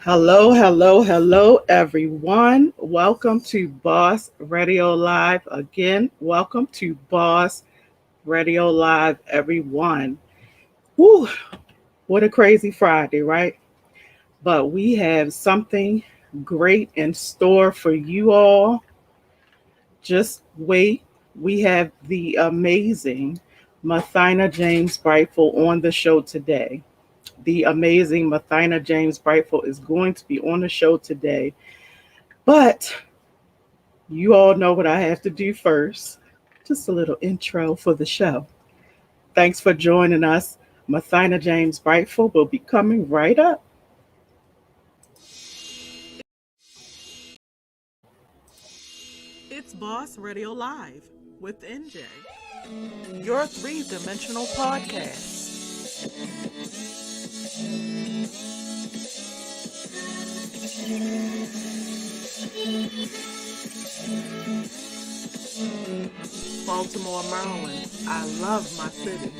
Hello, everyone. Welcome to Boss Radio Live. Again, welcome to Boss Radio Live, everyone. Woo, what a crazy Friday, right? But we have something great in store for you all. Just wait. We have the amazing Mothyna James Brightful on the show today. The amazing Mothyna James Brightful is going to be on the show today. But you all know what I have to do first. Just a little intro for the show. Thanks for joining us. Mothyna James Brightful will be coming right up. It's Boss Radio Live with NJ, your three-dimensional podcast. Baltimore, Maryland. I love my city.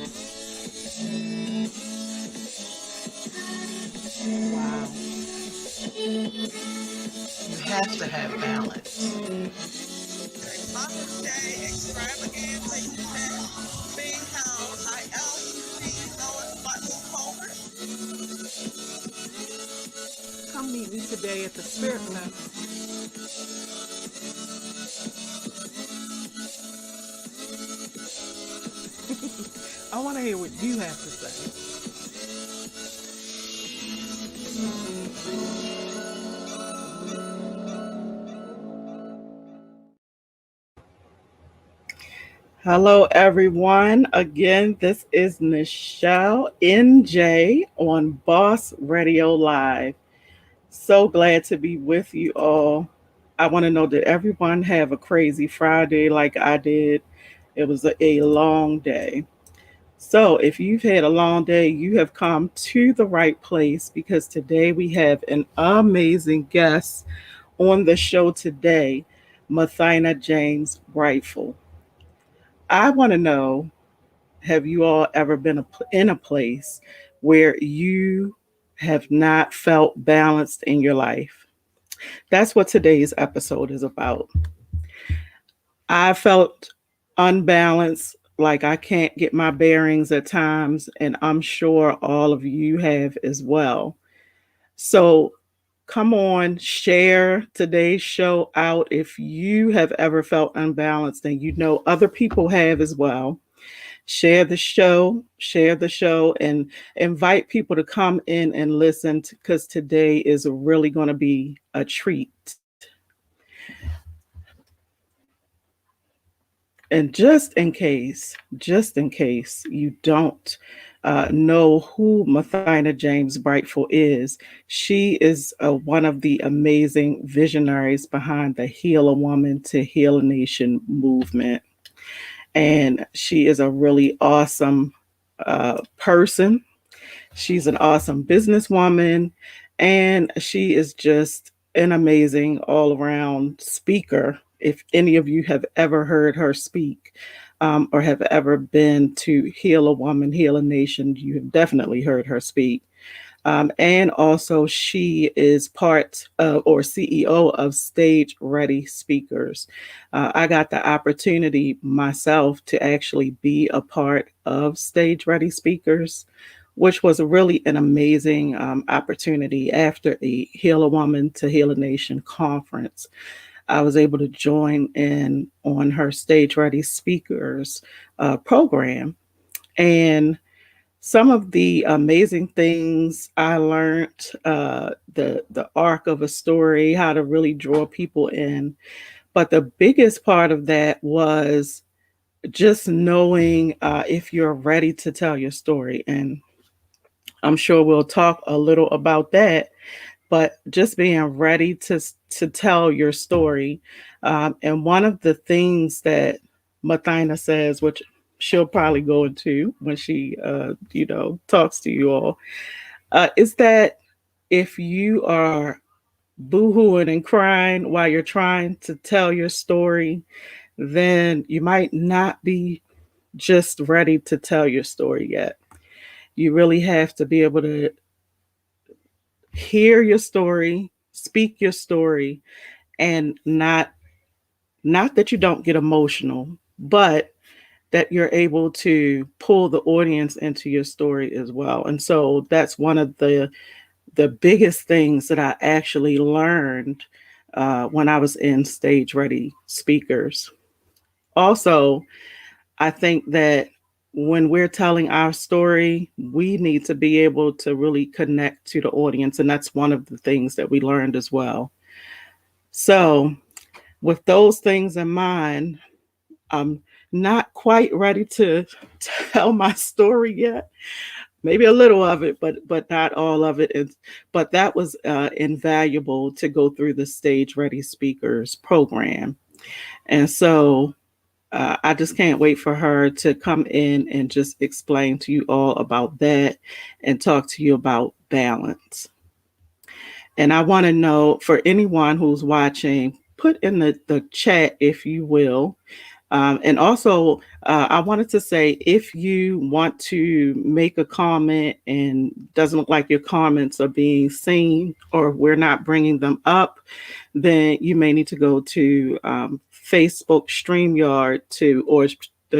Wow. You have to have balance. Mother's Day extravaganza event being held at LUC Lois Butler Culver. Come meet me today at the Spirit Center. I want to hear what you have to say. Hello, everyone. Again, this is Nichelle NJ on Boss Radio Live. So glad to be with you all. I want to know, did everyone have a crazy Friday like I did? It was a long day. So, if you've had a long day, you have come to the right place because today we have an amazing guest on the show today, Mothyna James Brightful. I want to know, have you all ever been in a place where you have not felt balanced in your life? That's what today's episode is about. I felt unbalanced, like I can't get my bearings at times, and I'm sure all of you have as well. So come on, share today's show out if you have ever felt unbalanced and you know other people have as well. Share the show, and invite people to come in and listen because today is really going to be a treat. And just in case you don't know who Mothyna James Brightful is, she is one of the amazing visionaries behind the Heal a Woman to Heal a Nation movement. And she is a really awesome person. She's an awesome businesswoman, and she is just an amazing all around speaker. If any of you have ever heard her speak or have ever been to Heal a Woman, Heal a Nation, you have definitely heard her speak. And also, she is part of or CEO of StageReady Speakers. I got the opportunity myself to actually be a part of StageReady Speakers, which was really an amazing opportunity after a Heal a Woman to Heal a Nation conference. I was able to join in on her StageReady Speakers program. And some of the amazing things I learned, the arc of a story, how to really draw people in. But the biggest part of that was just knowing if you're ready to tell your story. And I'm sure we'll talk a little about that. But just being ready to tell your story. And one of the things that Mothyna says, which she'll probably go into when she, talks to you all, is that if you are boohooing and crying while you're trying to tell your story, then you might not be just ready to tell your story yet. You really have to be able to hear your story, speak your story, and not that you don't get emotional, but that you're able to pull the audience into your story as well. And so that's one of the biggest things that I actually learned when I was in Stage Ready Speakers. Also, I think that when we're telling our story, we need to be able to really connect to the audience. And that's one of the things that we learned as well. So, with those things in mind, I'm not quite ready to tell my story yet. Maybe a little of it, but not all of it. But that was invaluable to go through the Stage Ready Speakers program, and so I just can't wait for her to come in and just explain to you all about that and talk to you about balance. And I want to know, for anyone who's watching, put in the chat, if you will. And also, I wanted to say, if you want to make a comment and doesn't look like your comments are being seen or we're not bringing them up, then you may need to go to Facebook StreamYard or the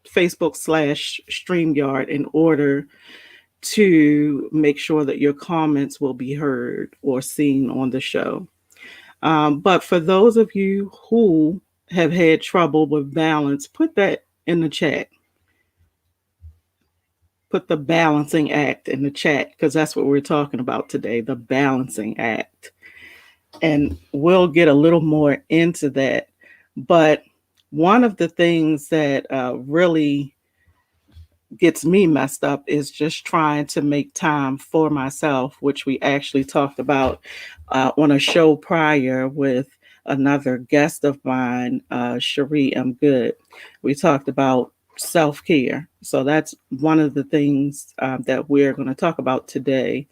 Facebook/StreamYard in order to make sure that your comments will be heard or seen on the show. But for those of you who have had trouble with balance, put that in the chat. Put the balancing act in the chat because that's what we're talking about today, the balancing act. And we'll get a little more into that. But one of the things that really gets me messed up is just trying to make time for myself, which we actually talked about on a show prior with another guest of mine, Cherie M. Good. We talked about self care. So that's one of the things that we're going to talk about today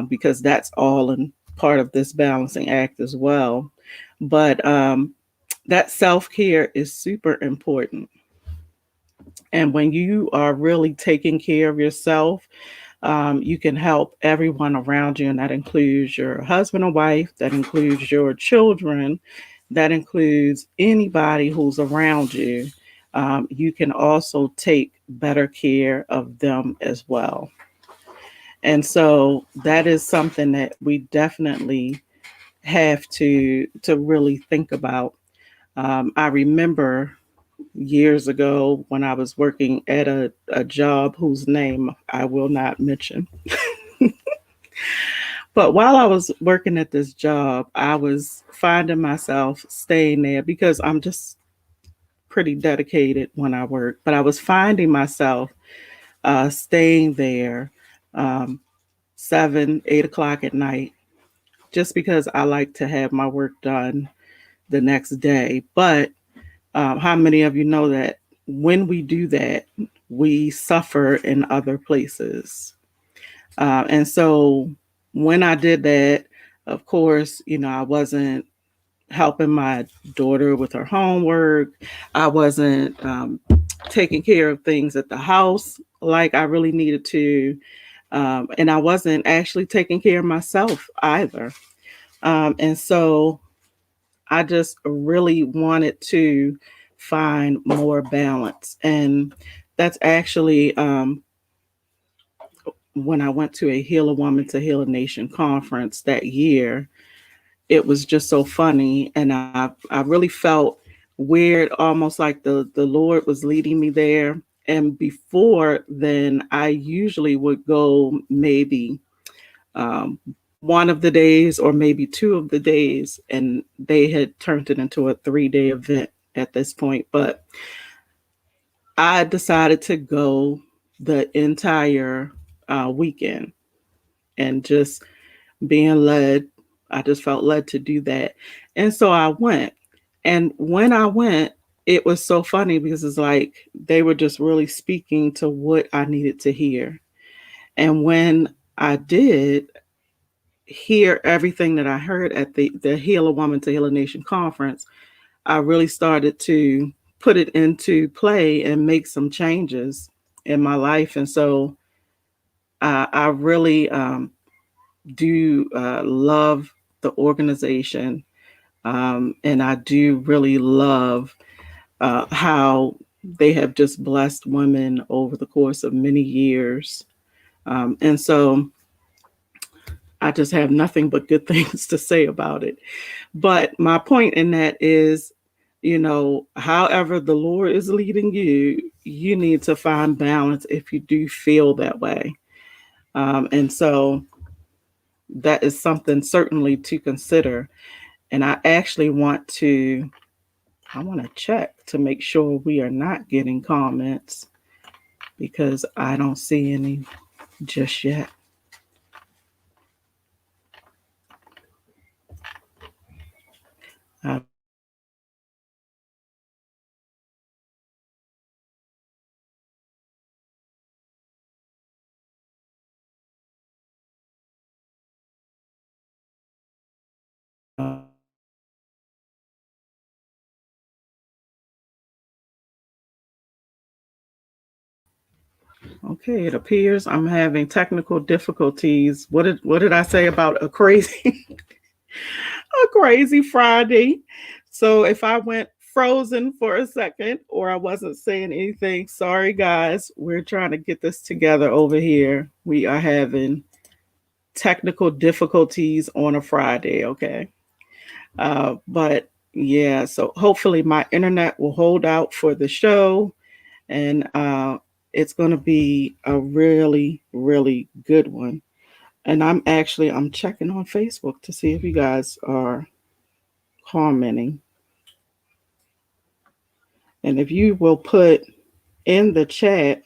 because that's all in part of this balancing act as well. But that self care is super important. And when you are really taking care of yourself, you can help everyone around you. And that includes your husband or wife, that includes your children, that includes anybody who's around you. You can also take better care of them as well. And so that is something that we definitely have to really think about. I remember years ago when I was working at a job whose name I will not mention. But while I was working at this job, I was finding myself staying there because I'm just pretty dedicated when I work. But I was finding myself staying there 7, 8 o'clock at night just because I like to have my work done the next day. But how many of you know that when we do that, we suffer in other places? And so when I did that, of course, I wasn't helping my daughter with her homework. I wasn't taking care of things at the house like I really needed to. And I wasn't actually taking care of myself either. And so I just really wanted to find more balance. And that's actually when I went to a Heal a Woman to Heal a Nation conference that year. It was just so funny. And I really felt weird, almost like the Lord was leading me there. And before then, I usually would go maybe one of the days or maybe 2 of the days, and they had turned it into a 3-day event at this point. But I decided to go the entire weekend and just being led. I just felt led to do that. And so I went. And when I went, it was so funny because it's like they were just really speaking to what I needed to hear. And when I did hear everything that I heard at the Heal a Woman to Heal a Nation conference, I really started to put it into play and make some changes in my life. And so I really do love the organization, and I do really love how they have just blessed women over the course of many years. And so I just have nothing but good things to say about it. But my point in that is, however the Lord is leading you, you need to find balance if you do feel that way. And so that is something certainly to consider. And I want to check to make sure we are not getting comments because I don't see any just yet. Uh, okay, it appears I'm having technical difficulties. What did I say about a crazy a crazy Friday? So if I went frozen for a second or I wasn't saying anything, sorry guys. We're trying to get this together over here. We are having technical difficulties on a Friday, okay? But yeah, so hopefully my internet will hold out for the show, and it's going to be a really, really good one. And I'm checking on Facebook to see if you guys are commenting, and if you will put in the chat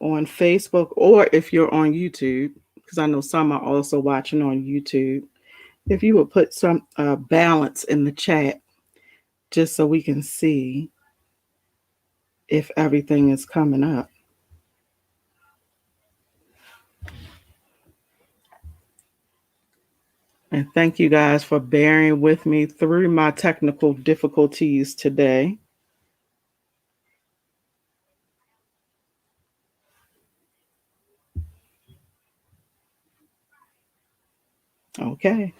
on Facebook, or if you're on YouTube, because I know some are also watching on YouTube. If you would put some balance in the chat, just so we can see if everything is coming up. And thank you guys for bearing with me through my technical difficulties today. Okay.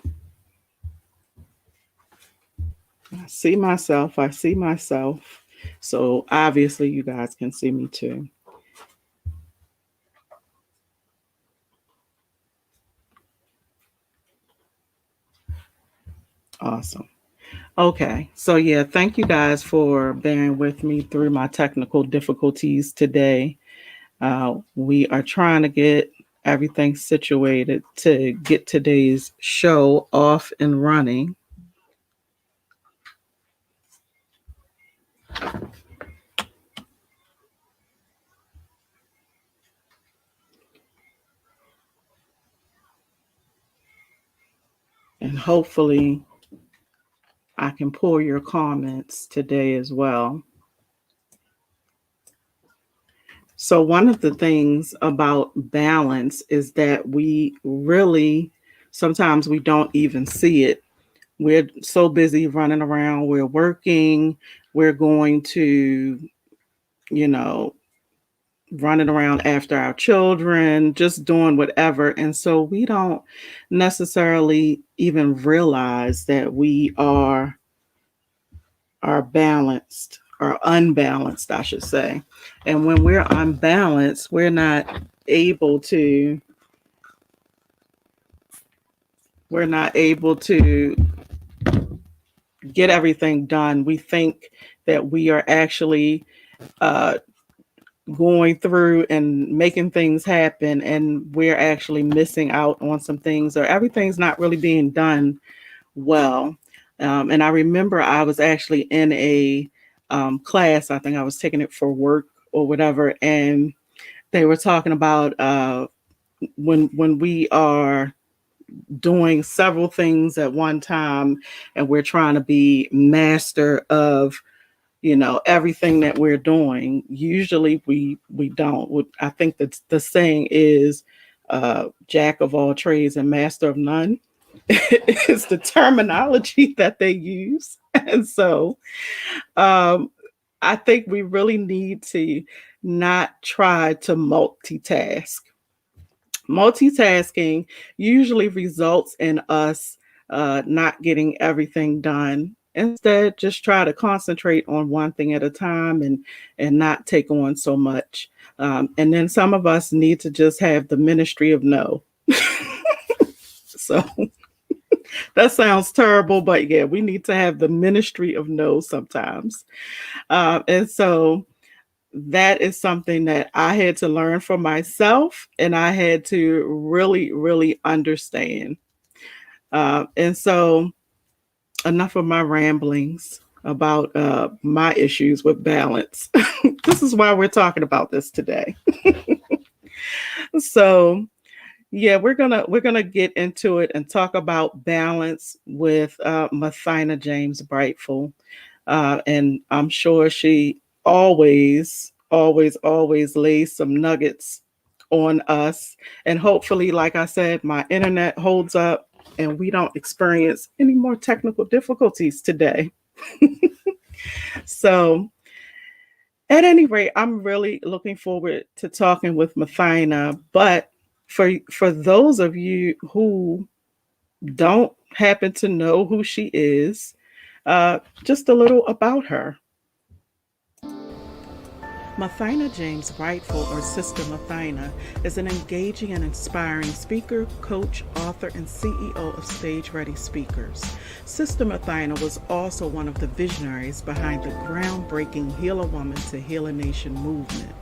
I see myself. I see myself. So obviously, you guys can see me too. Awesome. Okay. So, yeah, thank you guys for bearing with me through my technical difficulties today. We are trying to get everything situated to get today's show off and running. And hopefully, I can pull your comments today as well. So, one of the things about balance is that we really sometimes we don't even see it. We're so busy running around, we're working, we're going to, you know, running around after our children, just doing whatever. And so we don't necessarily even realize that we are balanced or unbalanced, I should say. And when we're unbalanced, able to we're not able to get everything done. We think that we are actually uh, going through and making things happen, and we're actually missing out on some things, or everything's not really being done well. And I remember I was actually in a class. I think I was taking it for work or whatever, and they were talking about when we are doing several things at one time, and we're trying to be master of everything that we're doing. Usually we don't. I think that the saying is jack of all trades and master of none. It's the terminology that they use. And so I think we really need to not try to multitask. Multitasking usually results in us not getting everything done. Instead, just try to concentrate on one thing at a time and not take on so much. And then some of us need to just have the ministry of no. So that sounds terrible, but yeah, we need to have the ministry of no sometimes. And so that is something that I had to learn for myself and I had to really, really understand. And so, enough of my ramblings about my issues with balance. This is why we're talking about this today. So, yeah, we're gonna get into it and talk about balance with Mothyna James Brightful. And I'm sure she always lays some nuggets on us. And hopefully, like I said, my internet holds up and we don't experience any more technical difficulties today. So, at any rate, I'm really looking forward to talking with Mothyna. But for those of you who don't happen to know who she is, just a little about her. Mothyna James Brightful, or Sister Mothyna, is an engaging and inspiring speaker, coach, author, and CEO of StageReady Speakers. Sister Mothyna was also one of the visionaries behind the groundbreaking Heal a Woman to Heal a Nation movement.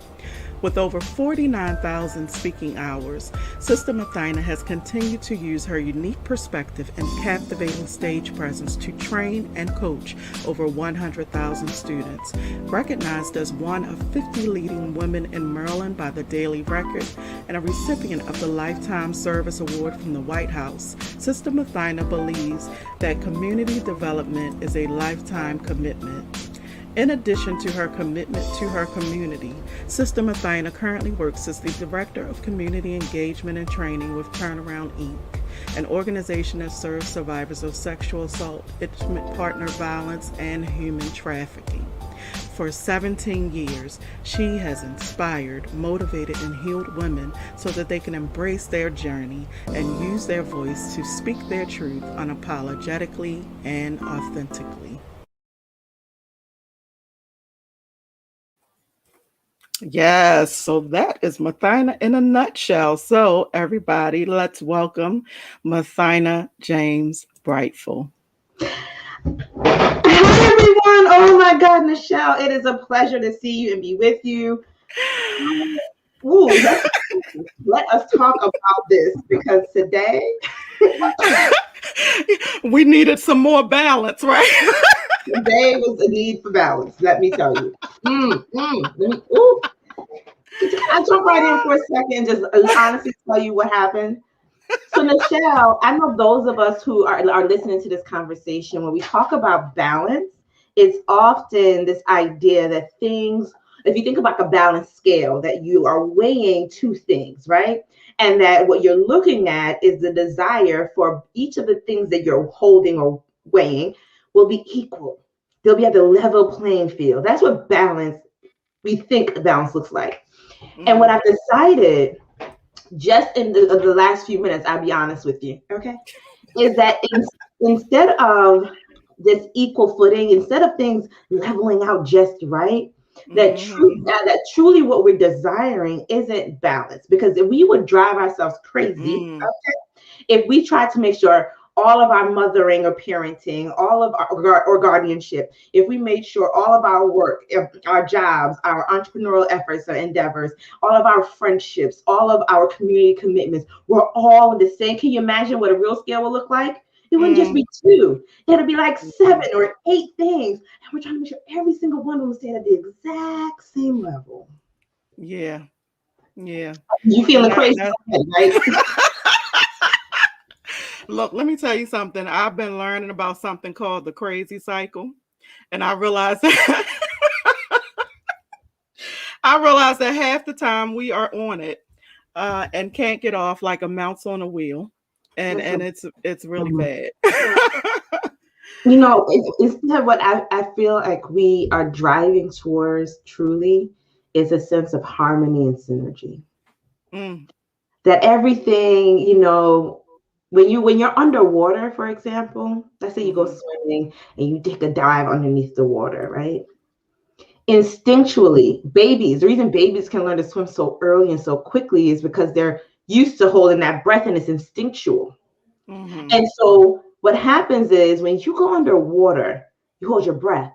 With over 49,000 speaking hours, Sister Mothyna has continued to use her unique perspective and captivating stage presence to train and coach over 100,000 students. Recognized as one of 50 leading women in Maryland by the Daily Record and a recipient of the Lifetime Service Award from the White House, Sister Mothyna believes that community development is a lifetime commitment. In addition to her commitment to her community, Sister Mothyna currently works as the Director of Community Engagement and Training with Turnaround Inc., an organization that serves survivors of sexual assault, intimate partner violence, and human trafficking. For 17 years, she has inspired, motivated, and healed women so that they can embrace their journey and use their voice to speak their truth unapologetically and authentically. Yes, so that is Mothyna in a nutshell. So, everybody, let's welcome Mothyna James Brightful. Hi everyone! Oh my God, Michelle, it is a pleasure to see you and be with you. Ooh, let us talk about this because today, We needed some more balance, right? today was a need for balance. Let me tell you. Ooh. Can I jump right in for a second and just honestly tell you what happened? So, Michelle, I know those of us who are listening to this conversation, when we talk about balance, it's often this idea that things, if you think about a balance scale, that you are weighing two things, right? And that what you're looking at is the desire for each of the things that you're holding or weighing will be equal. They'll be at the level playing field. That's what balance, we think balance looks like. And what Mm, I've decided just in the last few minutes, I'll be honest with you, okay, is that instead of this equal footing, instead of things leveling out just right, mhm, that truly what we're desiring isn't balance. Because if we would drive ourselves crazy, mm, if we try to make sure all of our mothering or parenting, all of our or guardianship, if we made sure all of our work, our jobs, our entrepreneurial efforts or endeavors, all of our friendships, all of our community commitments were all the same, can you imagine what a real scale would look like? It wouldn't just mm, be two. It'd be like mm. 7 or 8 things. And we're trying to make sure every single one of them stay at the exact same level. Yeah, yeah. You And feeling crazy, that right? look, let me tell you something. I've been learning about something called the crazy cycle. And I realized that I realized that half the time we are on it and can't get off like a mouse on a wheel. And Listen. it's really bad. Isn't that what I feel like we are driving towards truly? is a sense of harmony and synergy. Mm, That everything, when you're underwater, for example, let's say you go mm-hmm, swimming and you take a dive underneath the water, right? Instinctually, the reason babies can learn to swim so early and so quickly is because they're used to holding that breath and it's instinctual. mm-hmm, And so what happens is when you go underwater, you hold your breath.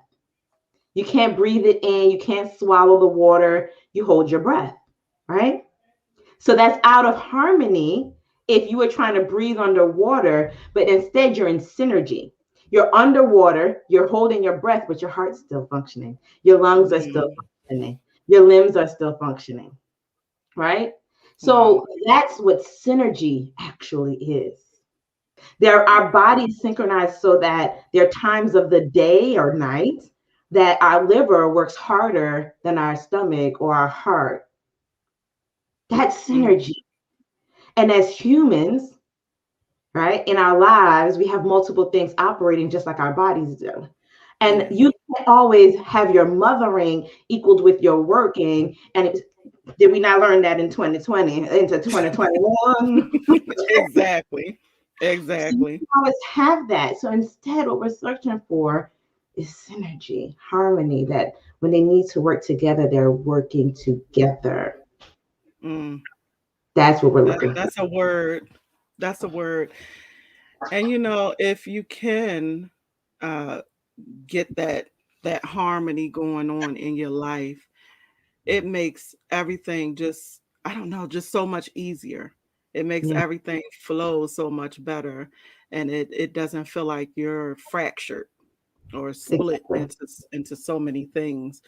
You can't breathe it in, you can't swallow the water, you hold your breath, right? So that's out of harmony if you were trying to breathe underwater, but instead you're in synergy. You're underwater, you're holding your breath, but your heart's still functioning. Your lungs are still mm, functioning. Your limbs are still functioning, right? wow. So that's what synergy actually is. Our bodies synchronize so that there are times of the day or night that our liver works harder than our stomach or our heart. That's Mm, synergy. And as humans, right, in our lives, we have multiple things operating just like our bodies do. And yeah. you can't always have your mothering equaled with your working. Did we not learn that in 2020 into 2021? Exactly. So you Exactly. can always have that. So instead, what we're searching for is synergy, harmony, that when they need to work together, they're working together. Mm, That's what we're that looking for. that's a word. That's a word. And if you can uh get that harmony going on in your life, it makes everything just, I don't know, just so much easier. It makes Yeah, everything flow so much better, and it doesn't feel like you're fractured or split exactly. into so many things.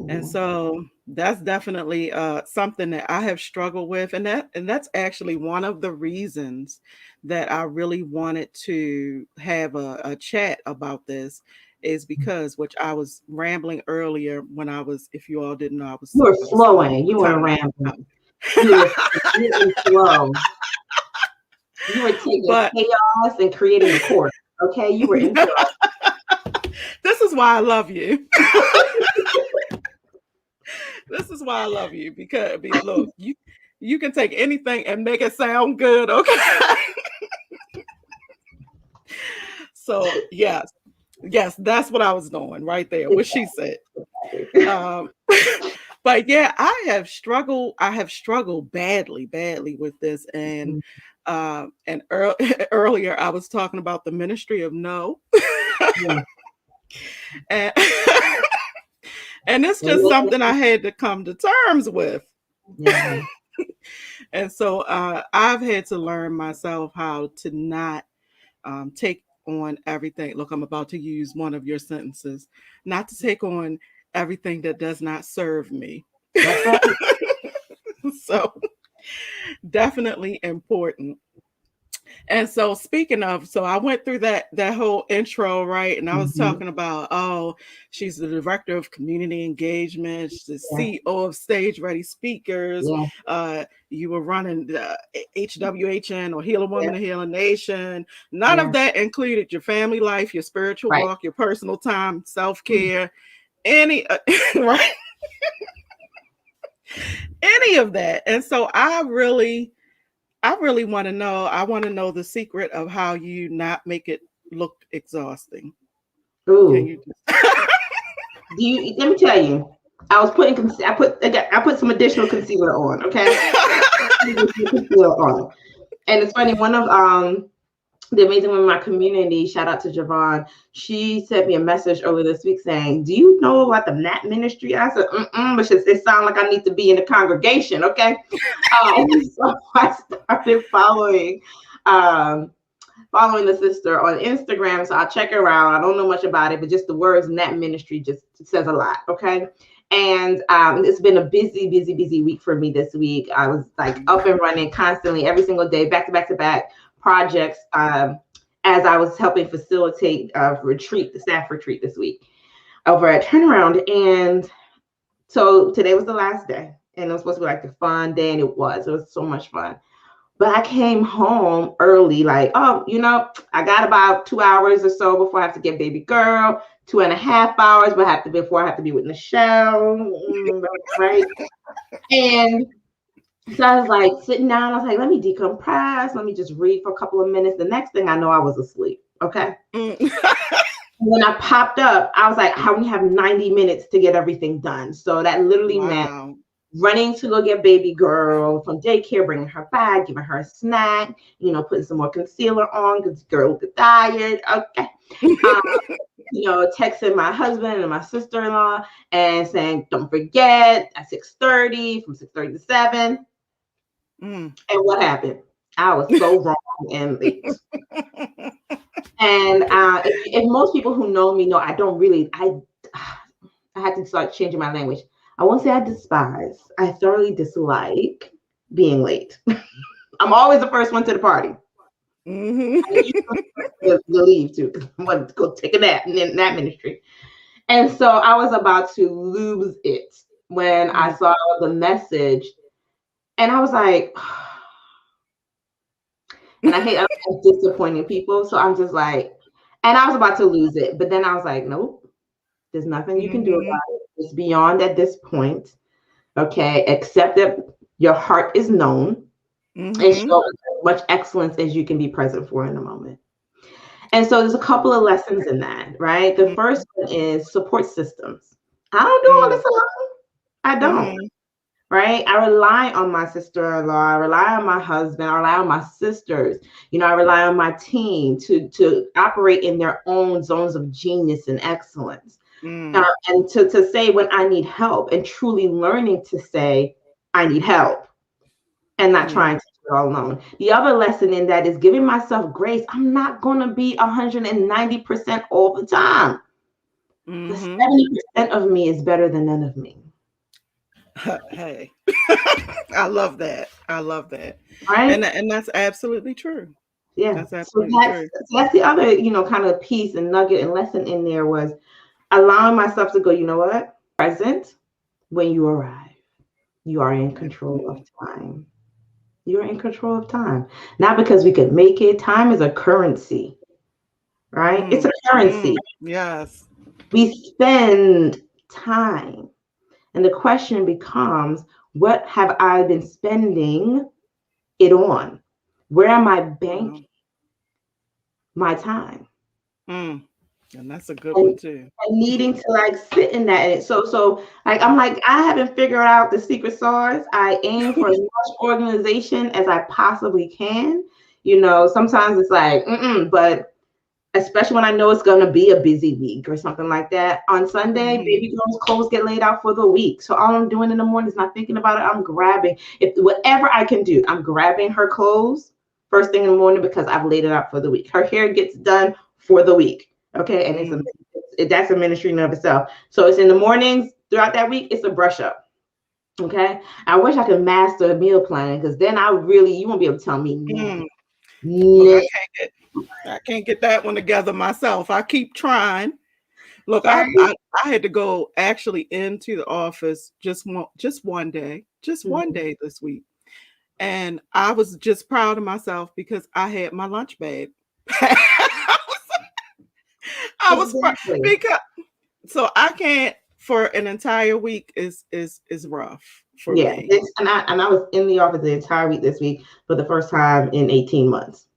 And Mhm. so that's definitely something that I have struggled with, and that's actually one of the reasons that I really wanted to have a chat about this, is because, which I was rambling earlier when if you all didn't know, You were I was spending flowing. You weren't time. rambling. You were in flow. You were taking But chaos and creating a quarter. Okay, you were in flow. this is why I love you. This is why I love you, because look, you can take anything and make it sound good, okay? So yes, that's what I was doing right there. What she said. Exactly. Um, but yeah, I have struggled badly with this, and earlier I was talking about the ministry of no, Yeah. and and it's just something I had to come to terms with. Yeah. And so I've had to learn myself how to not take on everything. Look, I'm about to use one of your sentences. Not to take on everything that does not serve me. That's right. So definitely important. And so speaking of, so I went through that whole intro, right? And I was Hmm. talking about, oh, she's the director of community engagement, she's the Yeah. CEO of StageReady Speakers. Yeah. You were running the HWHN, or Heal a Yeah. Woman and Heal a Nation. None Yeah. of that included your family life, your spiritual Right. walk, your personal time, self-care, any right, any of that. And so I really want to know. I want to know the secret of how you not make it look exhausting. Can Ooh. you just Let me tell you. I was putting. I put some additional concealer on. Okay. Concealer on. And it's funny. One of the amazing women in my community, shout out to Javon, she sent me a message earlier this week saying, "Do you know about the Nat Ministry?" I said, "Mm-mm," but it sounds like I need to be in the congregation, okay? So I started um, following the sister on Instagram. So I'll check her out. I don't know much about it, but just the words Nat Ministry just says a lot, okay? And it's been a busy week for me this week. I was like up and running constantly every single day, back to back to back projects, as I was helping facilitate the staff retreat this week over at Turnaround. And so today was the last day, and it was supposed to be like the fun day, and it was so much fun. But I came home early, like, oh, I got about 2 hours or so before I have to get baby girl, 2.5 hours, before I have to be with Michelle, right? And so I was like sitting down. I was like, let me decompress. Let me just read for a couple of minutes. The next thing I know, I was asleep. Okay. When I popped up, I was like, I only have 90 minutes to get everything done. So that literally meant Wow. running to go get baby girl from daycare, bringing her back, giving her a snack, putting some more concealer on because girl get tired. Okay. Texting my husband and my sister-in-law and saying, don't forget at 6:30, from 6:30 to 7. Mm. And what happened? I was so wrong and late. And if most people who know me know, I don't really, I had to start changing my language. I won't say I despise. I thoroughly dislike being late. I'm always the first one to the party. Mm-hmm. And you to leave too. I want to go take a nap in that ministry. And so I was about to lose it when I saw the message. And I was like, and I like disappointing people. So I'm just like, and I was about to lose it. But then I was like, nope, there's nothing you can do about it. It's beyond at this point. Okay. Accept that your heart is known and show as much excellence as you can be present for in a moment. And so there's a couple of lessons in that, right? The first one is support systems. I don't do all this alone. I don't. Right? I rely on my sister-in-law. I rely on my husband. I rely on my sisters. I rely on my team to operate in their own zones of genius and excellence. And to say when I need help and truly learning to say, I need help and not trying to do it all alone. The other lesson in that is giving myself grace. I'm not going to be 190% all the time. The 70% of me is better than none of me. Hey, I love that. I love that. Right? And that's absolutely true. Yeah. That's So absolutely true. that's the other, kind of piece and nugget and lesson in there was allowing myself to go, you know what? Present when you arrive. You are in control of time. You're in control of time. Not because we could make it. Time is a currency, right? It's a currency. Yes. We spend time. And the question becomes, what have I been spending it on? Where am I banking my time? And that's a good one too. And needing to like sit in that. And so like I'm like, I haven't figured out the secret sauce. I aim for as much organization as I possibly can. Sometimes it's like, but especially when I know it's gonna be a busy week or something like that. On Sunday, baby girl's clothes get laid out for the week. So all I'm doing in the morning is not thinking about it. I'm grabbing whatever I can do. I'm grabbing her clothes first thing in the morning because I've laid it out for the week. Her hair gets done for the week. Okay, and that's a ministry in of itself. So it's in the mornings throughout that week. It's a brush up. Okay, I wish I could master meal planning because then you won't be able to tell me nothing. Look, I can't get that one together myself. I keep trying. Look, I had to go actually into the office just one day this week. And I was just proud of myself because I had my lunch bag. I was because so I can't for an entire week is rough for me. And I was in the office the entire week this week for the first time in 18 months.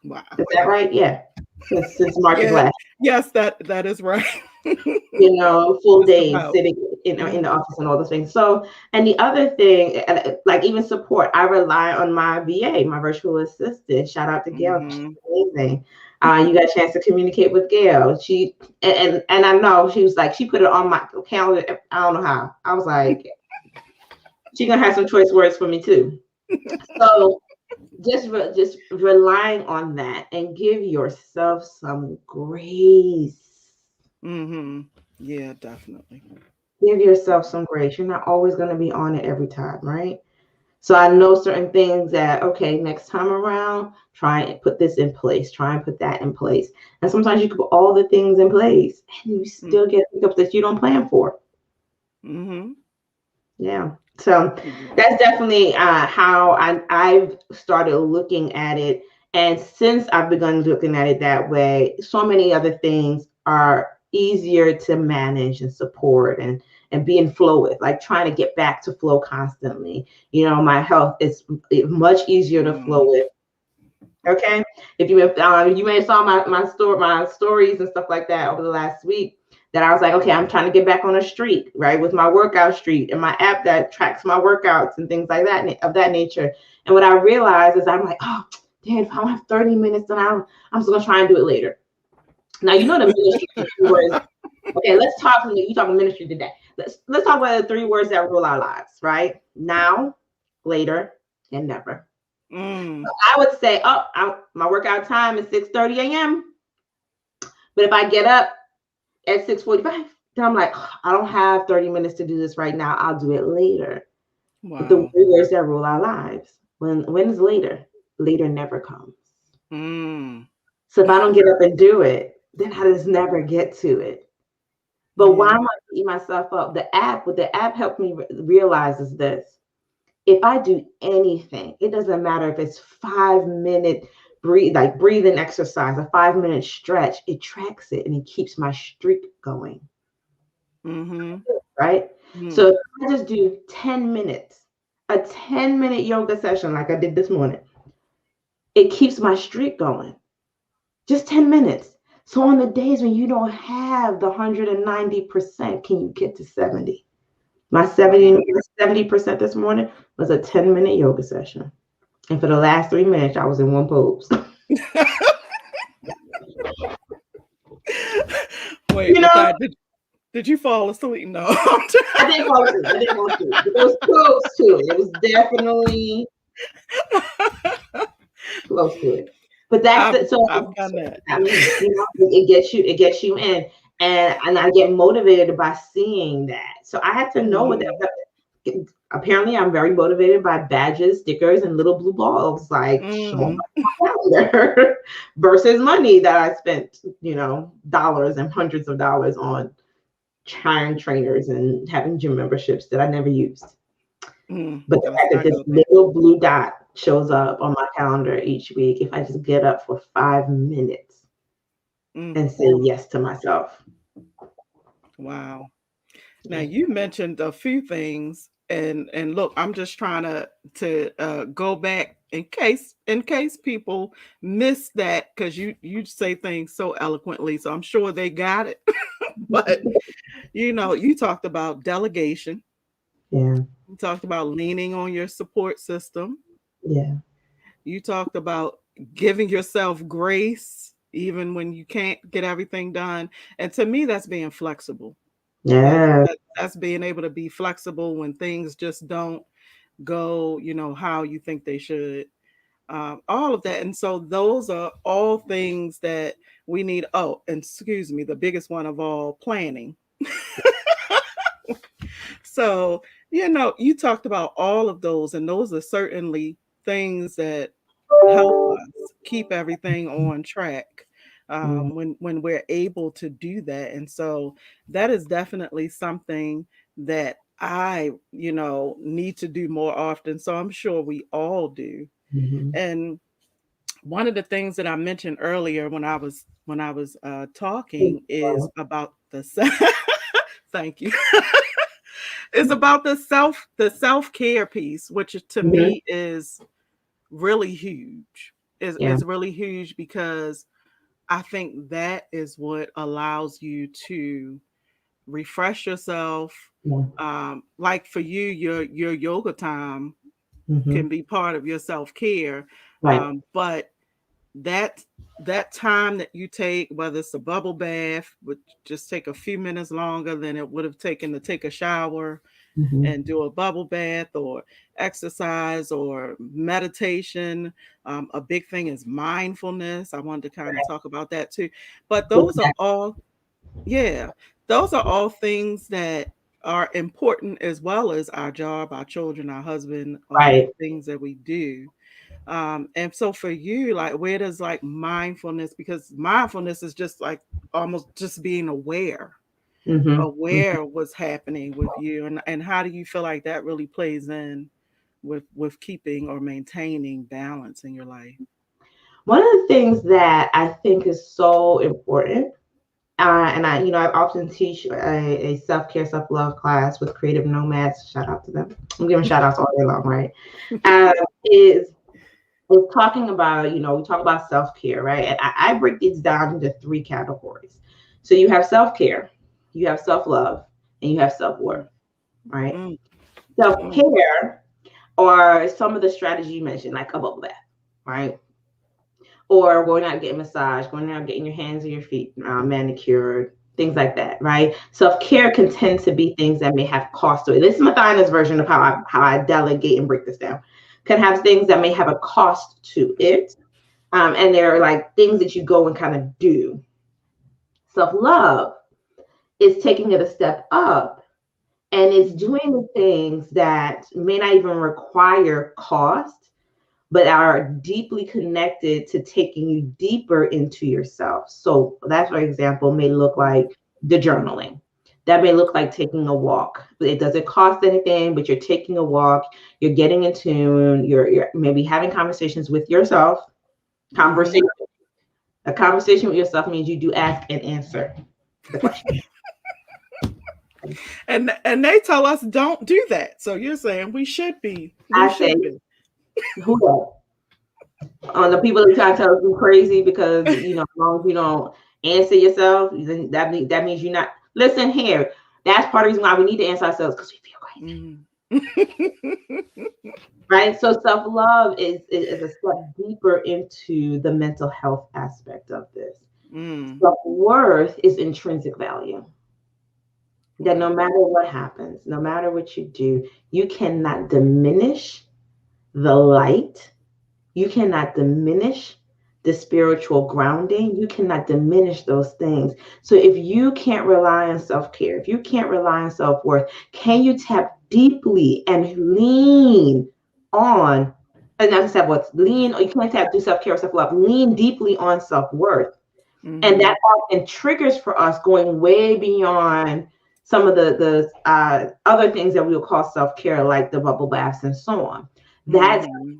Wow. Is that right? Yeah. Since March of last. Yes, that is right. Full day sitting in the office and all those things. So, and the other thing, like even support, I rely on my VA, my virtual assistant. Shout out to Gail. She's amazing. You got a chance to communicate with Gail. She and I know she was like, she put it on my calendar. I don't know how. I was like, she's gonna have some choice words for me too. So just relying on that and give yourself some grace. Yeah, definitely. Give yourself some grace. You're not always going to be on it every time, right? So I know certain things that, okay, next time around, try and put this in place. Try and put that in place. And sometimes you can put all the things in place and you still get hiccups that you don't plan for. Yeah. So Yeah. that's definitely how I've started looking at it. And since I've begun looking at it that way, so many other things are easier to manage and support and be in flow with, like trying to get back to flow constantly. My health is much easier to Mm. flow with. Okay, if you may have saw my stories and stuff like that over the last week, that I was like, okay, I'm trying to get back on a streak, right, with my workout streak and my app that tracks my workouts and things like that of that nature. And what I realized is I'm like, oh, Dad, if I don't have 30 minutes, then I'm just gonna try and do it later. Now the ministry words. Okay, let's talk. You talking ministry today? Let's talk about the three words that rule our lives, right? Now, later, and never. Mm. I would say, oh, my workout time is 6:30 a.m. But if I get up at 6:45, then I'm like, oh, I don't have 30 minutes to do this right now. I'll do it later. But the Wow. words that rule our lives, when is later? Later never comes. Mm. So if I don't get up and do it, then I just never get to it. But why Yeah. am I beating myself up? What the app helped me realize is this. If I do anything, it doesn't matter if it's 5 minute breathing exercise, a 5 minute stretch, it tracks it and it keeps my streak going. Mm-hmm. Right. So Mm. if I just do 10 minutes, a 10-minute yoga session like I did this morning, it keeps my streak going. Just 10 minutes. So on the days when you don't have the 190%, can you get to 70? My Wow. 70% this morning was a 10-minute yoga session. And for the last 3 minutes, I was in one pose. Wait, you but know, did you fall asleep? No. I didn't fall asleep. I didn't fall asleep. But it was close to it. It was definitely close to it. But that's I've it. So I've done that. I mean, it gets you in, and I get motivated by seeing that. So I had to know what Mm-hmm. that. Apparently, I'm very motivated by badges, stickers, and little blue balls, like showing Mm. my calendar versus money that I spent, dollars and hundreds of dollars on hiring trainers and having gym memberships that I never used. Mm. But the Let's fact that not this go there. little blue dot shows up on my calendar each week, if I just get up for 5 minutes Mm. and say yes to myself. Wow. Now Yeah. you mentioned a few things, and look, I'm just trying to go back in case people miss that, because you say things so eloquently, so I'm sure they got it. But you talked about delegation. Yeah. You talked about leaning on your support system. Yeah. You talked about giving yourself grace even when you can't get everything done. And to me, that's being flexible. That, Yeah. that's being able to be flexible when things just don't go, how you think they should. All of that. And so those are all things that we need. Oh, and excuse me, the biggest one of all, planning. So, you talked about all of those, and those are certainly things that help us keep everything on track, Yeah. when we're able to do that. And so that is definitely something that I, need to do more often. So I'm sure we all do. Mm-hmm. And one of the things that I mentioned earlier when I was talking is about thank you. It's about the self-care piece, which to Mm-hmm. me is really huge. Yeah. Is really huge because I think that is what allows you to refresh yourself. Yeah. Like for you, your yoga time Mm-hmm. can be part of your self-care. Right. But that that time that you take, whether it's a bubble bath, would just take a few minutes longer than it would have taken to take a shower Mm-hmm. and do a bubble bath or exercise or meditation. A big thing is mindfulness. I wanted to kind of talk about that too. But yeah, those are all things that are important, as well as our job, our children, our husband, all of Right. the things that we do. And so for you, like, where does like mindfulness, because mindfulness is just like almost just being aware. Mm-hmm. aware what's happening with you, and how do you feel like that really plays in with keeping or maintaining balance in your life? One of the things that I think is so important, and I often teach a self care, self love class with creative nomads. Shout out to them. I'm giving shout outs all day long, right? Um, is we're talking about, we talk about self care, right? And I break these down into three categories. So you have self care, you have self love, and you have self worth, right? Mm, Self mm, care are some of the strategies you mentioned, like a bubble bath, right? Or going out getting massage, going out getting your hands and your feet manicured, things like that, right? Self care can tend to be things that may have cost to it. This is Mothyna's version of how I delegate and break this down. Can have things that may have a cost to it, and they're like things that you go and kind of do. Self love is taking it a step up, and it's doing the things that may not even require cost, but are deeply connected to taking you deeper into yourself. So that, for example, may look like the journaling. That may look like taking a walk. It doesn't cost anything, but you're taking a walk, you're getting in tune, you're maybe having conversations with yourself. mm-hmm. Conversation. A conversation with yourself means you do ask and answer the question. And they tell us don't do that. So you're saying we I say, should be. who that? On the people that try to tell us we're crazy because as long as you don't answer yourself, then that means you're not. Listen here, that's part of the reason why we need to answer ourselves because we feel crazy, Mm. right? So self love is a step deeper into the mental health aspect of this. Mm. Self worth is intrinsic value. That no Wow. matter what happens, no matter what you do, you cannot diminish the light. You cannot diminish the spiritual grounding. You cannot diminish those things. So if you can't rely on self care, if you can't rely on self worth, can you tap deeply and lean on, and not self worth, lean, or you can't tap do self care or self love, lean deeply on self worth. And Mm-hmm. that often triggers for us going way beyond some of the other things that we would call self care, like the bubble baths and so on. That's Mm-hmm.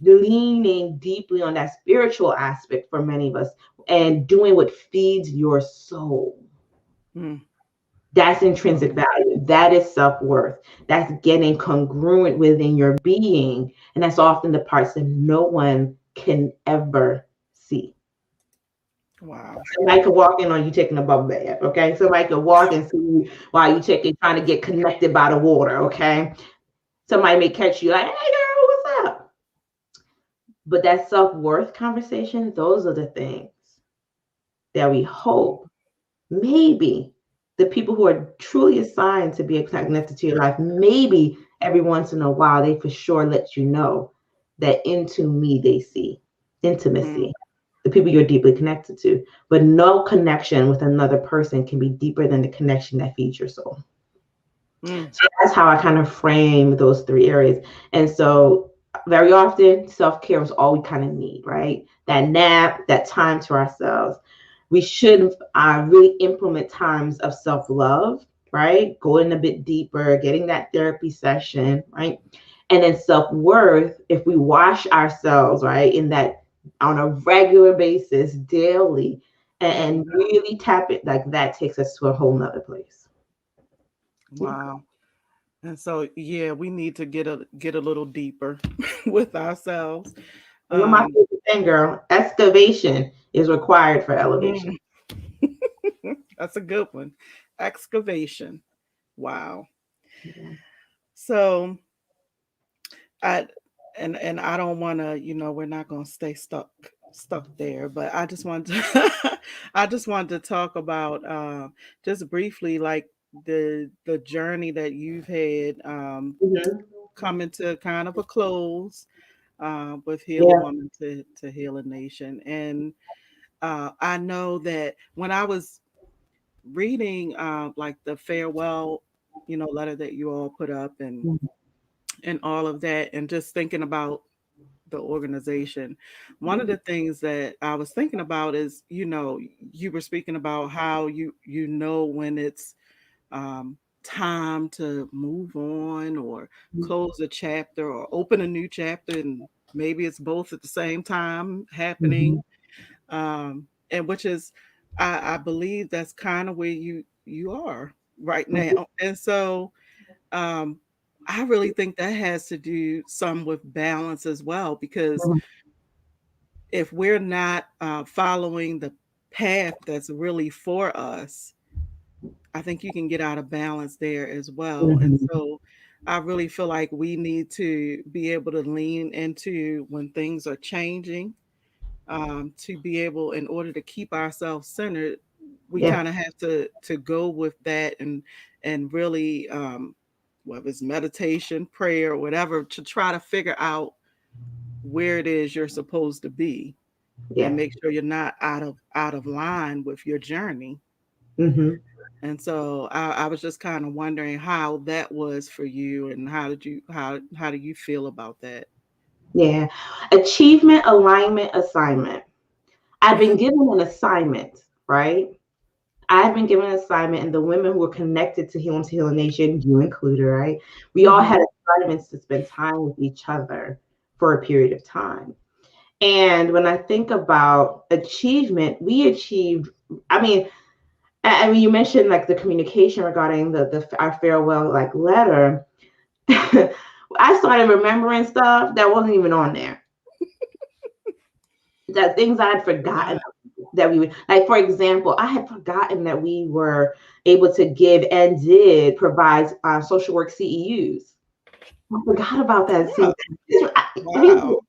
leaning deeply on that spiritual aspect for many of us and doing what feeds your soul. Mm. That's intrinsic Wow. value. That is self worth. That's getting congruent within your being. And that's often the parts that no one can ever see. Wow. Somebody could walk in on you taking a bubble bath, okay? Somebody could walk and see you while you taking trying to get connected by the water, okay? Somebody may catch you like, hey girl, what's up? But that self-worth conversation, those are the things that we hope maybe the people who are truly assigned to be connected to your life, maybe every once in a while they for sure let you know that into me they see Mm. intimacy, the people you're deeply connected to. But no connection with another person can be deeper than the connection that feeds your soul. Mm. So that's how I kind of frame those three areas. And so very often self-care is all we kind of need, right? That nap, that time to ourselves. We should really implement times of self-love, right? Going a bit deeper, getting that therapy session, right? And then self-worth, if we wash ourselves, right, in that on a regular basis, daily, and Mm. really tap it, like that takes us to a whole nother place. Yeah. Wow. And so yeah, we need to get a little deeper with ourselves. You know my Um favorite thing, girl, excavation is required for elevation. mm. That's a good one. Excavation. Wow. Yeah. So I and I don't want to, we're not going to stay stuck there, but I just want to I just wanted to talk about just briefly like the journey that you've had Mhm. coming to kind of a close with Heal a Yeah. Woman to Heal a Nation. And I know that when I was reading like the farewell, letter that you all put up and all of that, and just thinking about the organization. One of the things that I was thinking about is, you were speaking about how you know when it's um, time to move on or close a chapter or open a new chapter, and maybe it's both at the same time happening. Mhm. And which is, I believe that's kind of where you are right Mhm. now. And so um, I really think that has to do some with balance as well, because Mhm. if we're not following the path that's really for us, I think you can get out of balance there as well. And Mhm. so I really feel like we need to be able to lean into when things are changing, to be able, in order to keep ourselves centered, we Yeah. kind of have to go with that, and really, whether it's meditation, prayer, or whatever, to try to figure out where it is you're supposed to be, and Yeah. make sure you're not out of line with your journey. Mhm. And so I was just kind of wondering how that was for you, and how do you feel about that? Yeah. Achievement, alignment, assignment. I've been given an assignment, right? I've been given an assignment, and the women who were connected to Healing Nation, you included, right? We all Hmm. had assignments to spend time with each other for a period of time. And when I think about achievement, we achieved, I mean, I mean, you mentioned like the communication regarding the our farewell like letter. I started remembering stuff that wasn't even on there. That things I had forgotten Wow. that we would like. For example, I had forgotten that we were able to give and did provide social work CEUs. I forgot about that. See, Yeah. we Wow.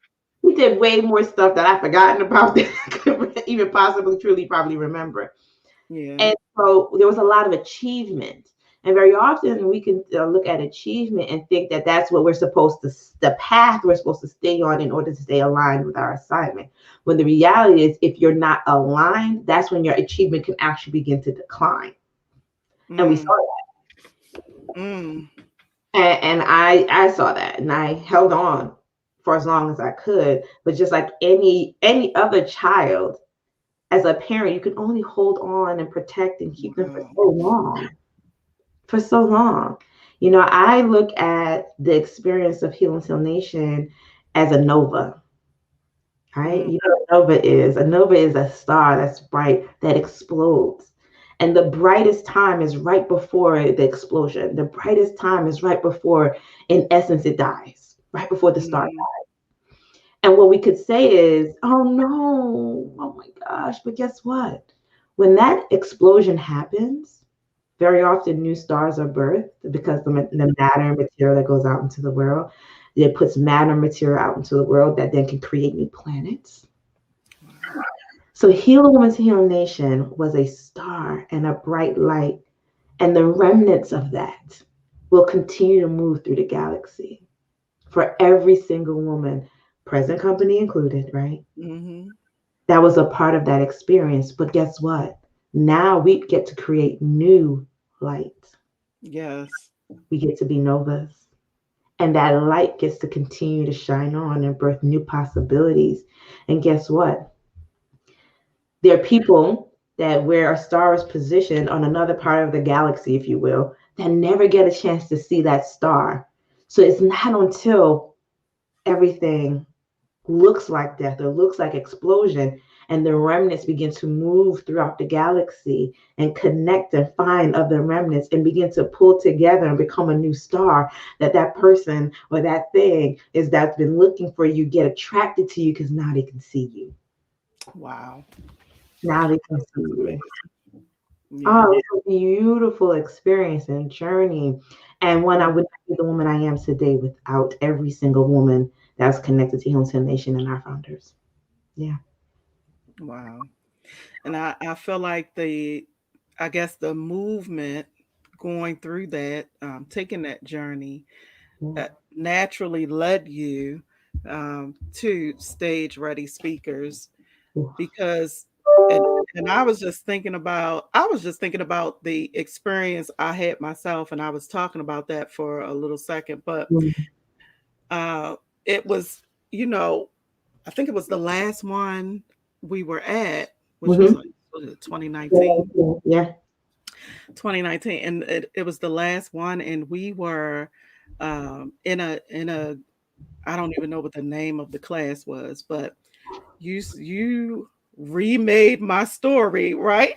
we did way more stuff that I've forgotten about than I could even possibly truly probably remember. Yeah. And so there was a lot of achievement. And very often we can look at achievement and think that that's what we're supposed to, the path we're supposed to stay on in order to stay aligned with our assignment. When the reality is, if you're not aligned, that's when your achievement can actually begin to decline. And we saw Mm. Mm. and I saw that, and I held on for as long as I could. But just like any other child, as a parent, you can only hold on and protect and keep them for Wow. so long. For so long. I look at the experience of Healing Hill Nation as a nova, right? Mm. You know what a nova is? A nova is a star that's bright, that explodes. And the brightest time is right before the explosion. The brightest time is right before, in essence, it dies, right before the star. Mhm. And what we could say is, oh no, oh my gosh. But guess what? When that explosion happens, very often new stars are birthed because the matter material that goes out into the world, it puts matter material out into the world that then can create new planets. Wow. So Heal a Woman to Heal a Nation was a star and a bright light, and the remnants of that will continue to move through the galaxy for every single woman, present company included, right? Mhm. That was a part of that experience. But guess what? Now we get to create new light. Yes. We get to be novas. And that light gets to continue to shine on and birth new possibilities. And guess what? There are people that where a star is positioned on another part of the galaxy, if you will, that never get a chance to see that star. So it's not until everything looks like death or looks like explosion and the remnants begin to move throughout the galaxy and connect and find other remnants and begin to pull together and become a new star, that person or that thing is that's been looking for you get attracted to you because now they can see you. Wow. Now they can That's see you. amazing. Yeah. Oh, it's a beautiful experience and journey, and one I Mm. would not be the woman I am today without every single woman that's connected to Hilton Nation and our founders. Yeah. Wow. And I feel like I guess the movement, going through that, taking that journey, Yeah. naturally led you to Stage Ready Speakers, because and and I was just thinking about the experience I had myself, and I was talking about that for a little second. But Mhm. uh it was you know, I think it was the last one we were at, which was Mm-hmm. like, was it 2019? Yeah. 2019, and it was the last one, and we were in a I don't even know what the name of the class was, but you remade my story, right?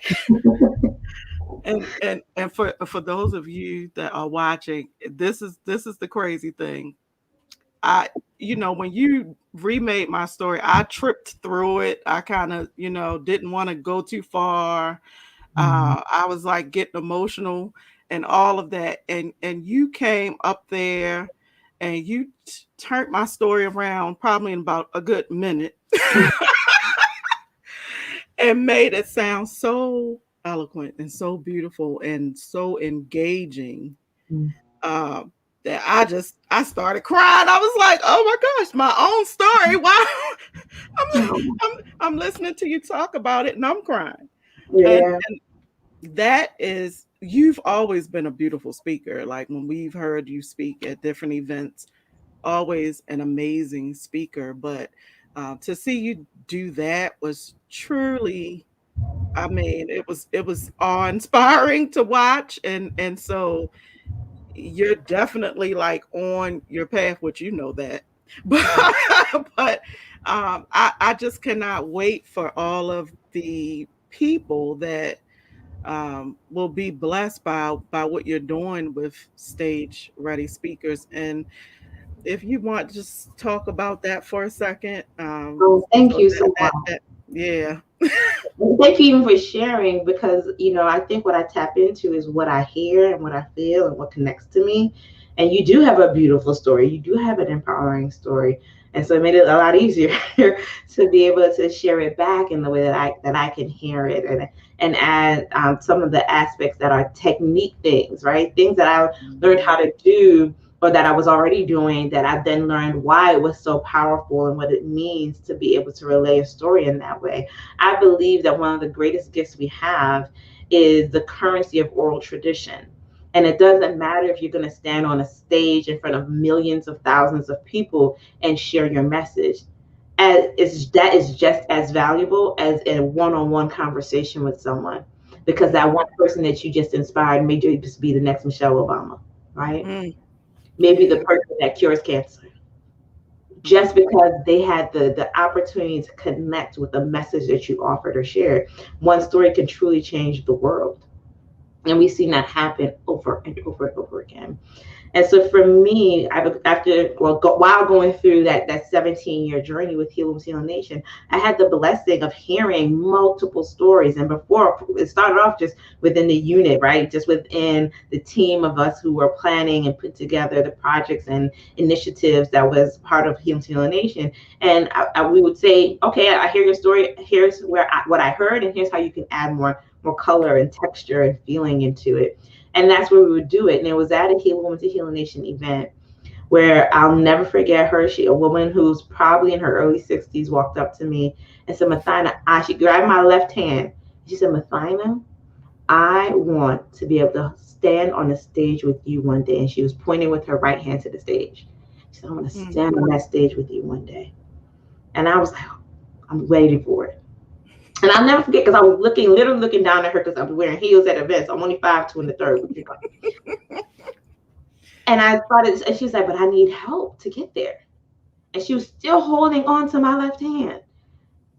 And for those of you that are watching, this is the crazy thing. I when you remade my story, I tripped through it. I kind of didn't want to go too far. I was like getting emotional and all of that, and you came up there and you turned my story around probably in about a good minute and made it sound so eloquent and so beautiful and so engaging, uh, that I started crying. I was like, oh my gosh, my own story. Wow. I'm, I'm listening to you talk about it and I'm crying. And Yeah. that is, you've always been a beautiful speaker. Like when we've heard you speak at different events, always an amazing speaker. But to see you do that was truly, I mean, it was awe inspiring to watch, and so you're definitely like on your path, which you know that. But but I just cannot wait for all of the people that will be blessed by what you're doing with Stage Ready Speakers. And if you want, just talk about that for a second. Oh, thank So you so much. yeah. And thank you even for sharing because, I think what I tap into is what I hear and what I feel and what connects to me. And you do have a beautiful story. You do have an empowering story. And so it made it a lot easier to be able to share it back in the way that I can hear it and add some of the aspects that are technique things, right? Things that I learned Mhm. how to do or that I was already doing that I then learned why it was so powerful and what it means to be able to relay a story in that way. I believe that one of the greatest gifts we have is the currency of oral tradition. And it doesn't matter if you're going to stand on a stage in front of millions of thousands of people and share your message. That is just as valuable as a one-on-one conversation with someone, because that one person that you just inspired may just be the next Michelle Obama, right? Mm, Maybe the yeah. person that cures cancer, Mm, just because they had the opportunity to connect with the message that you offered or shared. One story can truly change the world. And we've seen that happen over and over and over again. And so for me, while going through that 17-year journey with Healing Nation, I had the blessing of hearing multiple stories. And before it started off just within the unit, right? Just within the team of us who were planning and put together the projects and initiatives that was part of Healing Nation. And we would say, okay, I hear your story. Here's what I heard, and here's how you can add more color and texture and feeling into it. And that's where we would do it. And it was at a Woman to Healing Nation event where I'll never forget her. A woman who's probably in her early 60s walked up to me and said, Mothyna, she grabbed my left hand. She said, Mothyna, I want to be able to stand on the stage with you one day. And she was pointing with her right hand to the stage. She said, I want to mm, stand on that stage with you one day. And I was like, I'm waiting for it. And I'll never forget because I was literally looking down at her because I was wearing heels at events. I'm only 5'2" in the third. And I started, and she was like, but I need help to get there. And she was still holding on to my left hand.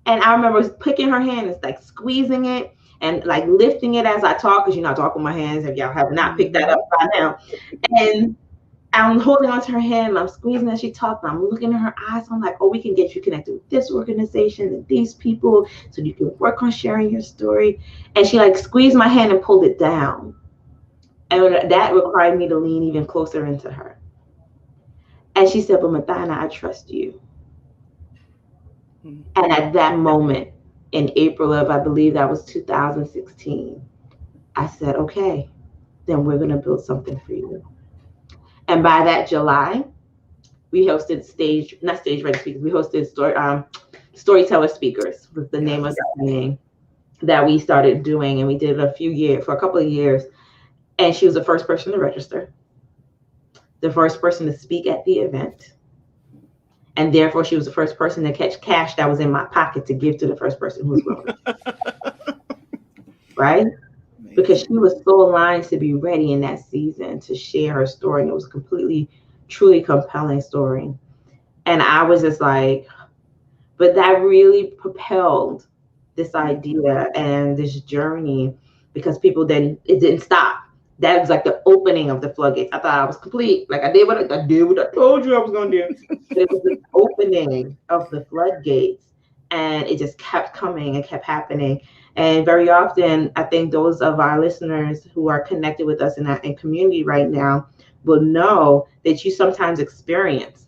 And I remember picking her hand and like squeezing it and like lifting it as I talk, because I talk with my hands, if y'all have not picked that up mhm, by now. And I'm holding on to her hand and I'm squeezing as she talks. And I'm looking in her eyes. I'm like, oh, we can get you connected with this organization and these people so you can work on sharing your story. And she like squeezed my hand and pulled it down. And that required me to lean even closer into her. And she said, but Mothyna, I trust you. mm, And at that moment, in April of, I believe that was 2016, I said, okay, then we're going to build something for you. And by that July, we hosted not stage ready speakers, we hosted storyteller speakers was the name of yes. the training that we started doing. And we did it for a couple of years. And she was the first person to register, the first person to speak at the event. And therefore, she was the first person to catch cash that was in my pocket to give to the first person who was willing, right? Because she Amazing. was so aligned to be ready in that season to share her story. And it was a completely, truly compelling story. And I was just like, but that really propelled this idea and this journey because people then, it didn't stop. That was like the opening of the floodgates. I thought I was complete. Like I did what I told you I was gonna do. But it was the opening of the floodgates, and it just kept coming and kept happening. And very often, I think those of our listeners who are connected with us in that in community right now will know that you sometimes experience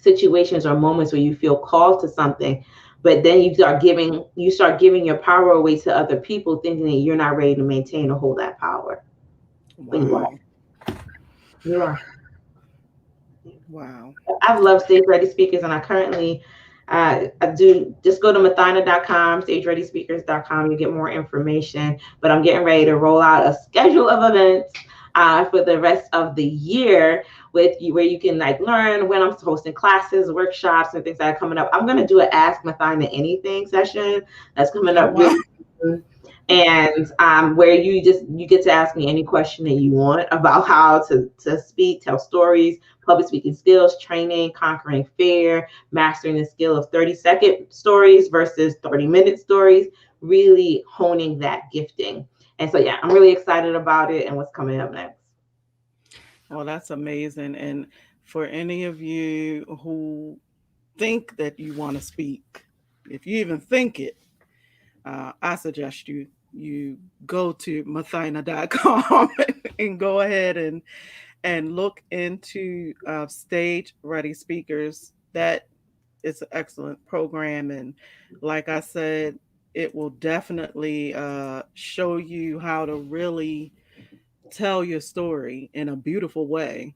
situations or moments where you feel called to something, but then you start giving your power away to other people, thinking that you're not ready to maintain or hold that power. But you are. Wow. You are. Wow. I've loved Stage Ready Speakers, and I currently I do just go to Mothyna.com, StageReadySpeakers.com. You get more information. But I'm getting ready to roll out a schedule of events for the rest of the year with you, where you can like learn when I'm hosting classes, workshops, and things that are coming up. I'm gonna do an Ask Mothyna Anything session that's coming Oh up wow. really soon. And where you get to ask me any question that you want about how to speak, tell stories, public speaking skills, training, conquering fear, mastering the skill of 30-second stories versus 30-minute stories, really honing that gifting. And so, yeah, I'm really excited about it and what's coming up next. Well, that's amazing. And for any of you who think that you want to speak, if you even think it, I suggest you go to Mothyna.com and go ahead and look into Stage Ready Speakers. That is an excellent program, and like I said, it will definitely show you how to really tell your story in a beautiful way.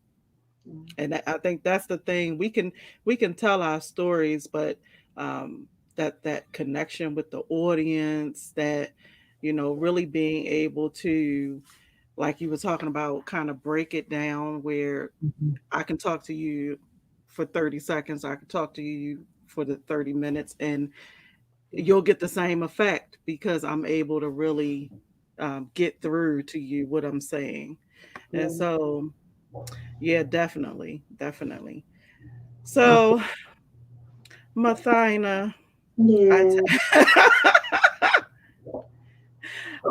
And I think that's the thing, we can tell our stories, but um, that connection with the audience, that really being able to, like you were talking about, kind of break it down where Mhm. I can talk to you for 30 seconds, I can talk to you for the 30 minutes, and you'll get the same effect because I'm able to really get through to you what I'm saying. And Yeah. so, yeah, definitely, definitely. Oh, So, Mothyna, I yeah.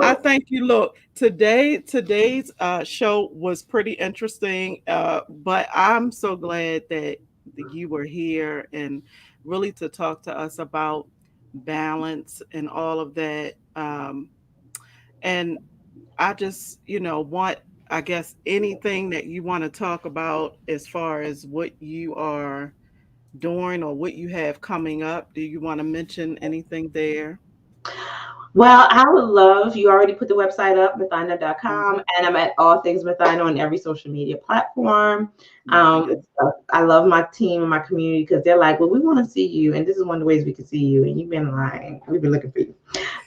I Oh, thank you. Look, today's show was pretty interesting, but I'm so glad that you were here and really to talk to us about balance and all of that. And I just, want, I guess, anything that you want to talk about as far as what you are doing or what you have coming up. Do you want to mention anything there? well, I would love, you already put the website up, Mothyna.com, Hmm. and I'm at all things Mothyna on every social media platform. Nice. I love my team and my community because they're like, well, we want to see you, and this is one of the ways we can see you, and you've been lying. We've been looking for you.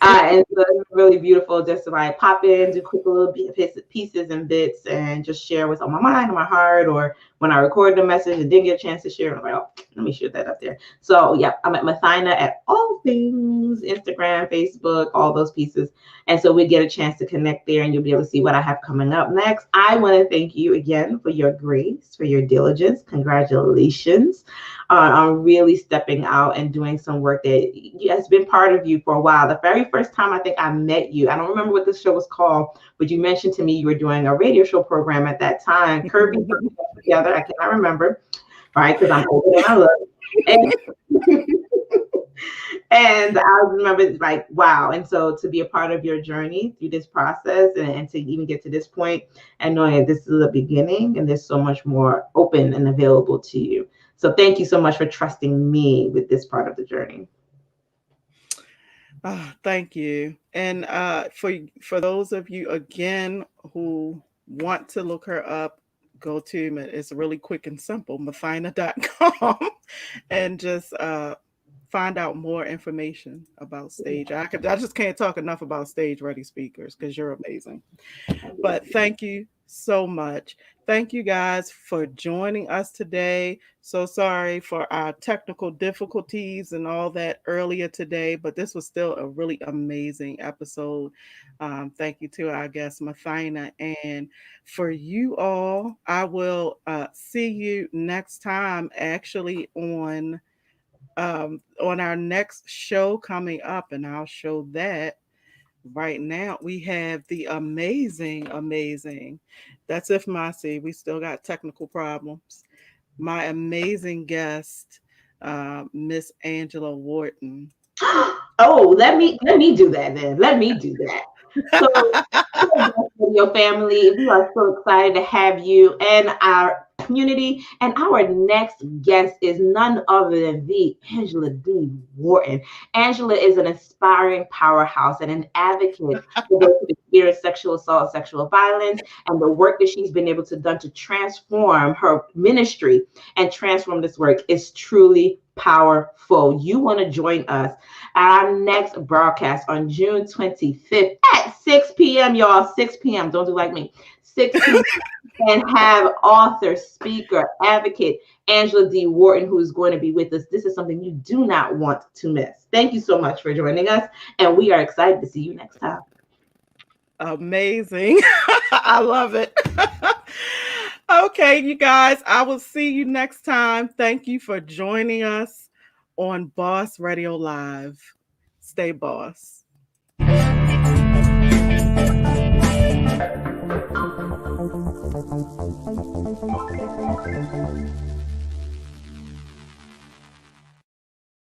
And so it's really beautiful just to like pop in, do quick little pieces and bits, and just share what's on my mind or my heart, or when I recorded a message and didn't get a chance to share, I'm like, oh, let me share that up there. So yeah, I'm at Mothyna at all things Instagram, Facebook, all those pieces. And so we get a chance to connect there, and you'll be able to see what I have coming up next. I want to thank you again for your grace, for your diligence. Congratulations on really stepping out and doing some work that has been part of you for a while. The very first time I think I met you, I don't remember what this show was called, but you mentioned to me you were doing a radio show program at that time. Kirby put us together. I cannot remember, right? Because I'm older than I look. And and I remember like, wow. And so to be a part of your journey through this process, and to even get to this point and knowing that this is the beginning and there's so much more open and available to you. So thank you so much for trusting me with this part of the journey. Thank you. And for those of you again who want to look her up, go to it's really quick and simple, Mafina.com, and just find out more information about stage. I just can't talk enough about Stage Ready Speakers because you're amazing. But thank you so much. Thank you guys for joining us today. So sorry for our technical difficulties and all that earlier today, but this was still a really amazing episode. Thank you to our guest, Mothyna. And for you all, I will see you next time, actually, on our next show coming up, and I'll show that right now. We have the amazing. That's if Marcy. We still got technical problems. My amazing guest, Miss Angela Wharton. Oh, let me do that then. Let me do that. So, your family, we are so excited to have you and our community. And our next guest is none other than the Angela D. Wharton. Angela is an inspiring powerhouse and an advocate for those who experience sexual assault, sexual violence, and the work that she's been able to done to transform her ministry and transform this work is truly powerful. You want to join us at our next broadcast on June 25th at 6 p.m., y'all. 6 p.m. Don't do like me. 6 p.m. and have author, speaker, advocate Angela D. Wharton, who is going to be with us. This is something you do not want to miss. Thank you so much for joining us, and we are excited to see you next time. Amazing. I love it. Okay, you guys, I will see you next time. Thank you for joining us on Boss Radio Live. Stay boss.